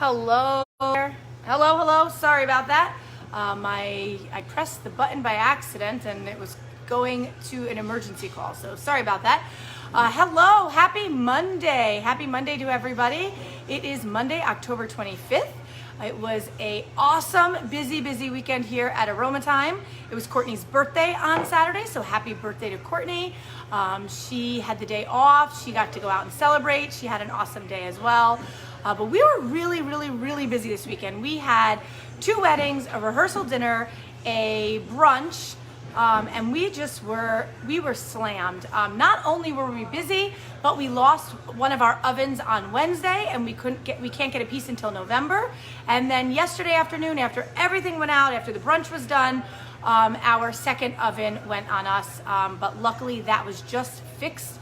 Hello. Hello. Sorry about that. I pressed the button by accident and it was going to an emergency call. So sorry about that. Hello. Happy Monday. Happy Monday to everybody. It is Monday, October 25th. It was a awesome, busy weekend here at Aroma Thyme. It was Courtney's birthday on Saturday, so happy birthday to Courtney. She had the day off. She got to go out and celebrate. She had an awesome day as well. But we were really busy this weekend. We had 2 weddings, a rehearsal dinner, a brunch, and we were slammed. Not only were we busy, but we lost one of our ovens on Wednesday, and we can't get a piece until November. And then yesterday afternoon, after everything went out, after the brunch was done, our second oven went on us. But luckily, that was just fixed.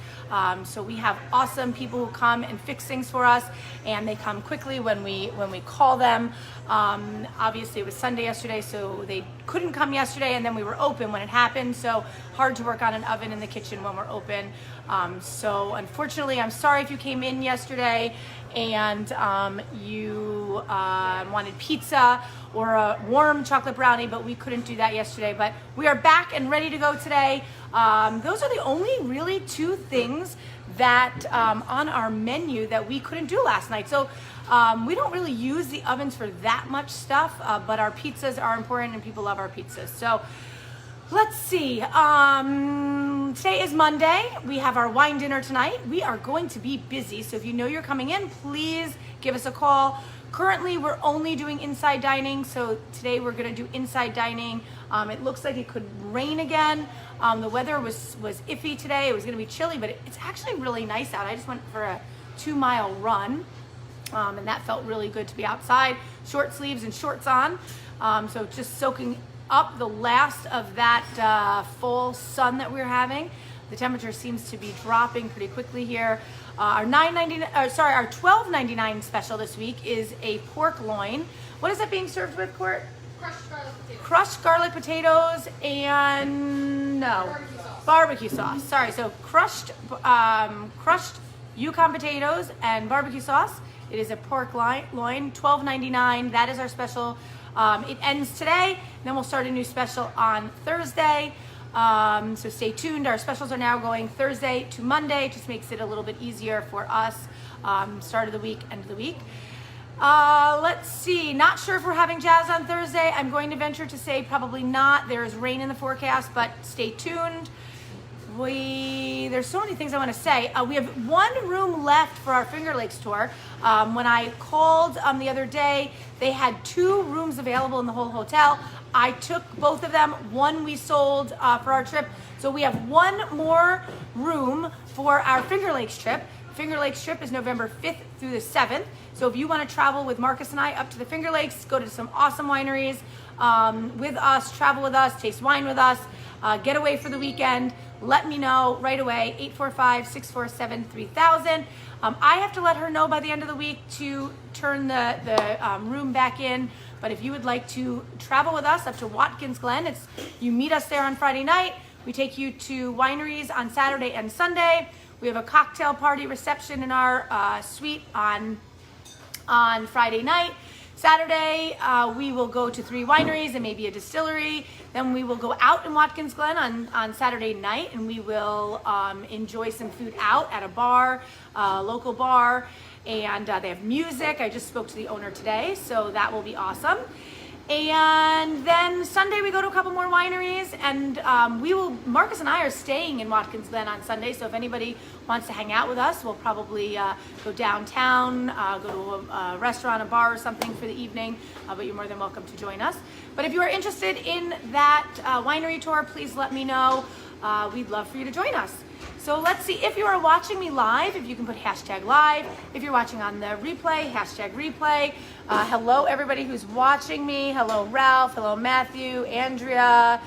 So we have awesome people who come and fix things for us, and they come quickly when we call them. Obviously it was Sunday yesterday, so they couldn't come yesterday, and then we were open when it happened, so hard to work on an oven in the kitchen when we're open. So unfortunately, I'm sorry if you came in yesterday and you wanted pizza or a warm chocolate brownie, but we couldn't do that yesterday. But we are back and ready to go today. Those are the only really 2 things that on our menu that we couldn't do last night. So we don't really use the ovens for that much stuff, but our pizzas are important and people love our pizzas. So let's see. Today is Monday. We have our wine dinner tonight. We are going to be busy, so if you know you're coming in, please give us a call. Currently, we're only doing inside dining, so today we're going to do inside dining. It looks like it could rain again. The weather was iffy today. It was going to be chilly, but it's actually really nice out. I just went for a 2-mile run, and that felt really good to be outside, short sleeves and shorts on. So just soaking up the last of that full sun that we're having. The temperature seems to be dropping pretty quickly here. Our $12.99 special this week is a pork loin. What is that being served with, Court? Crushed garlic potatoes. Crushed garlic potatoes and barbecue sauce. Sorry, so crushed Yukon potatoes and barbecue sauce. It is a pork loin, $12.99. That is our special. It ends today. Then we'll start a new special on Thursday. So stay tuned. Our specials are now going Thursday to Monday. It just makes it a little bit easier for us. Start of the week, end of the week. Let's see. Not sure if we're having jazz on Thursday. I'm going to venture to say probably not. There is rain in the forecast, but stay tuned. There's so many things I want to say. We have 1 room left for our Finger Lakes tour. When I called the other day, they had 2 rooms available in the whole hotel. I took both of them. 1 we sold for our trip. So we have 1 more room for our Finger Lakes trip. Finger Lakes trip is November 5th through the 7th. So if you want to travel with Marcus and I up to the Finger Lakes, go to some awesome wineries with us, travel with us, taste wine with us, get away for the weekend, let me know right away, 845-647-3000. I have to let her know by the end of the week to turn the room back in. But if you would like to travel with us up to Watkins Glen, you meet us there on Friday night. We take you to wineries on Saturday and Sunday. We have a cocktail party reception in our suite on Friday night. Saturday, we will go to 3 wineries and maybe a distillery. Then we will go out in Watkins Glen on Saturday night, and we will enjoy some food out at a bar, local bar. And they have music. I just spoke to the owner today, so that will be awesome. And then Sunday we go to a couple more wineries, and Marcus and I are staying in Watkins Glen on Sunday, so if anybody wants to hang out with us, we'll probably go downtown, go to a restaurant, a bar or something for the evening, but you're more than welcome to join us. But if you are interested in that winery tour, please let me know. We'd love for you to join us. So let's see, if you are watching me live, if you can put #live. If you're watching on the replay, #replay. Hello everybody who's watching me. Hello Ralph, hello Matthew, Andrea,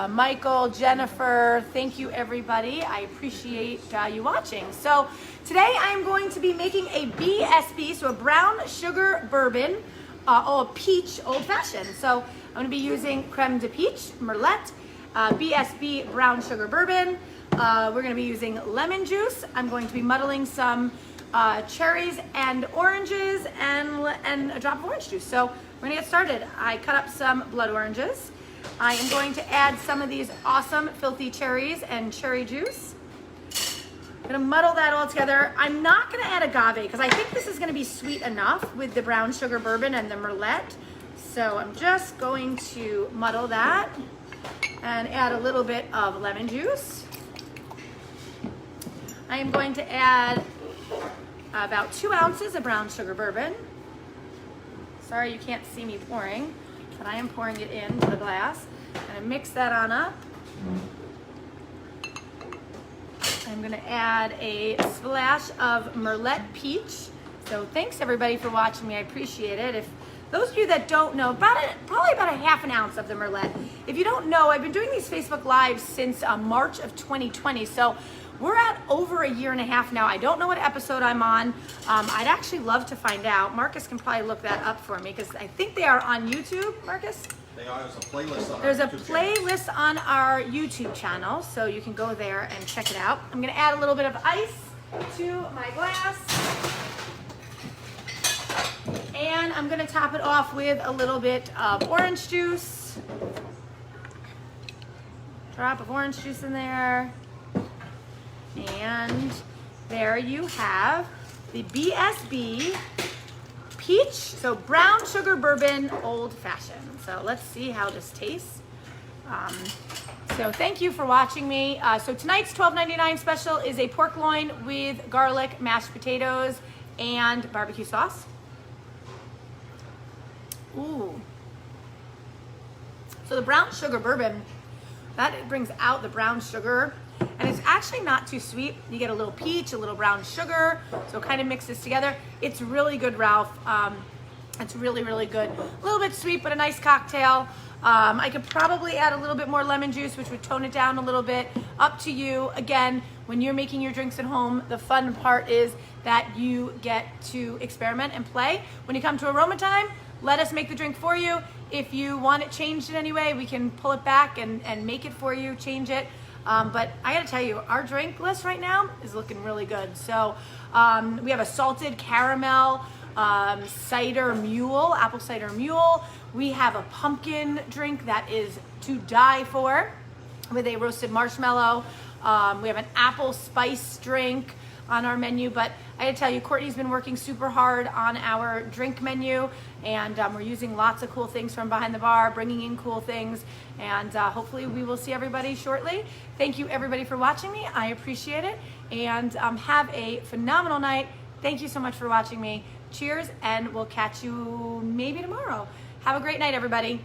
Michael, Jennifer. Thank you everybody. I appreciate you watching. So today I'm going to be making a BSB, so a brown sugar bourbon, a peach old fashioned. So I'm going to be using creme de peach, Merlot, BSB brown sugar bourbon. We're going to be using lemon juice. I'm going to be muddling some cherries and oranges and a drop of orange juice. So we're gonna get started. I cut up some blood oranges. I am going to add some of these awesome filthy cherries and cherry juice. I'm gonna muddle that all together. I'm not gonna add agave because I think this is gonna be sweet enough with the brown sugar bourbon and the merlot. So I'm just going to muddle that and add a little bit of lemon juice. I am going to add about 2 ounces of brown sugar bourbon. Sorry you can't see me pouring, but I am pouring it into the glass. I'm gonna mix that on up. I'm gonna add a splash of merlot peach. So thanks everybody for watching me, I appreciate it. If those of you that don't know, probably about a half an ounce of the merlot. If you don't know, I've been doing these Facebook Lives since March of 2020. So we're at over a year and a half now. I don't know what episode I'm on. I'd actually love to find out. Marcus can probably look that up for me because I think they are on YouTube, Marcus? They are. There's a playlist on There's our a YouTube playlist channel. on our YouTube channel, so you can go there and check it out. I'm gonna add a little bit of ice to my glass. And I'm gonna top it off with a little bit of orange juice. Drop of orange juice in there. And there you have the BSB peach, so brown sugar bourbon old fashioned. So let's see how this tastes. So thank you for watching me. So tonight's $12.99 special is a pork loin with garlic, mashed potatoes, and barbecue sauce. Ooh. So the brown sugar bourbon, that brings out the brown sugar. And it's actually not too sweet. You get a little peach, a little brown sugar, so it kind of mixes together. It's really good, Ralph. It's really, really good. A little bit sweet, but a nice cocktail. I could probably add a little bit more lemon juice, which would tone it down a little bit. Up to you. Again, when you're making your drinks at home, the fun part is that you get to experiment and play. When you come to aroma time, let us make the drink for you. If you want it changed in any way, we can pull it back and make it for you, change it. But I gotta tell you, our drink list right now is looking really good. So we have a salted caramel cider mule, apple cider mule. We have a pumpkin drink that is to die for with a roasted marshmallow. We have an apple spice drink on our menu, but I gotta tell you, Courtney's been working super hard on our drink menu, and we're using lots of cool things from behind the bar, bringing in cool things, and hopefully we will see everybody shortly. Thank you everybody for watching me. I appreciate it, and have a phenomenal night. Thank you so much for watching me. Cheers, and we'll catch you maybe tomorrow. Have a great night, everybody.